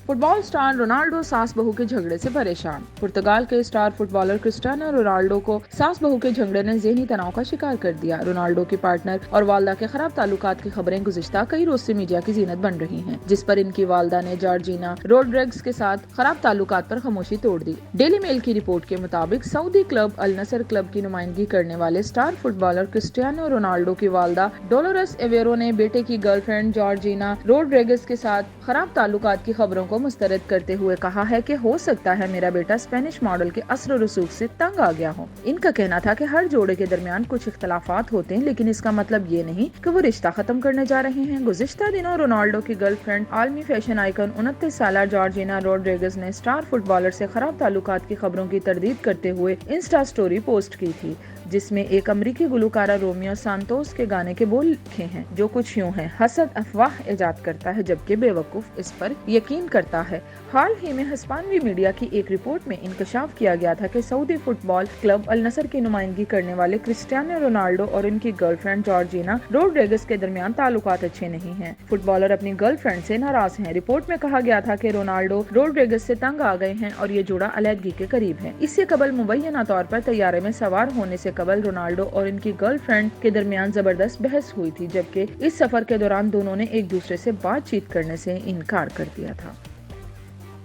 Fit بال star Ronaldo ساس بہو کے جھگڑے سے پریشان۔ پرتگال کے star footballer Cristiano Ronaldo کو ساس بہو کے جھگڑے نے ذہنی تناؤ کا شکار کر دیا۔ رونالڈو کی پارٹنر اور والدہ کے خراب تعلقات کی خبریں گزشتہ کئی روز سے میڈیا کی زینت بن رہی ہیں، جس پر ان کی والدہ نے جارجینا روڈریگز کے ساتھ خراب تعلقات پر خاموشی توڑ دی۔ ڈیلی میل کی رپورٹ کے مطابق سعودی کلب النصر کلب کی نمائندگی کرنے والے star footballer Cristiano Ronaldo کی والدہ ڈولورس ایویرو نے بیٹے کی گرل فرینڈ جارجینا روڈریگز کے ساتھ خراب تعلقات کی خبروں کو مسترد کرتے ہوئے کہا ہے کہ ہو سکتا ہے میرا بیٹا اسپینش ماڈل کے اثر و رسوخ سے تنگ آ گیا ہو۔ ان کا کہنا تھا کہ ہر جوڑے کے درمیان کچھ اختلافات ہوتے ہیں، لیکن اس کا مطلب یہ نہیں کہ وہ رشتہ ختم کرنے جا رہے ہیں۔ گزشتہ دنوں رونالڈو کی گرل فرینڈ عالمی فیشن آئیکن 29 سالہ جارجینا روڈریگز نے اسٹار فٹ بالر سے خراب تعلقات کی خبروں کی تردید کرتے ہوئے انسٹا سٹوری پوسٹ کی تھی، جس میں ایک امریکی گلوکارہ رومیو سانتوس کے گانے کے بول لکھے ہیں جو کچھ یوں ہیں: حسد افواہ ایجاد کرتا ہے جبکہ بے وقوف اس پر یقین کرتا ہے۔ حال ہی میں ہسپانوی میڈیا کی ایک رپورٹ میں انکشاف کیا گیا تھا کہ سعودی فٹ بال کلب النصر کی نمائندگی کرنے والے کرسٹیانو رونالڈو اور ان کی گرل فرینڈ جارجینا روڈریگز کے درمیان تعلقات اچھے نہیں ہیں۔ فٹ بالر اپنی گرل فرینڈ سے ناراض ہیں۔ رپورٹ میں کہا گیا تھا کہ رونالڈو روڈریگز سے تنگ آ گئے ہیں اور یہ جوڑا علیحدگی کے قریب ہے۔ اس سے قبل مبینہ طور پر طیارے میں سوار ہونے سے قبل رونالڈو اور ان کی گرل فرینڈ کے درمیان زبردست بحث ہوئی تھی، جبکہ اس سفر کے دوران دونوں نے ایک دوسرے سے بات چیت کرنے سے انکار کر دیا تھا۔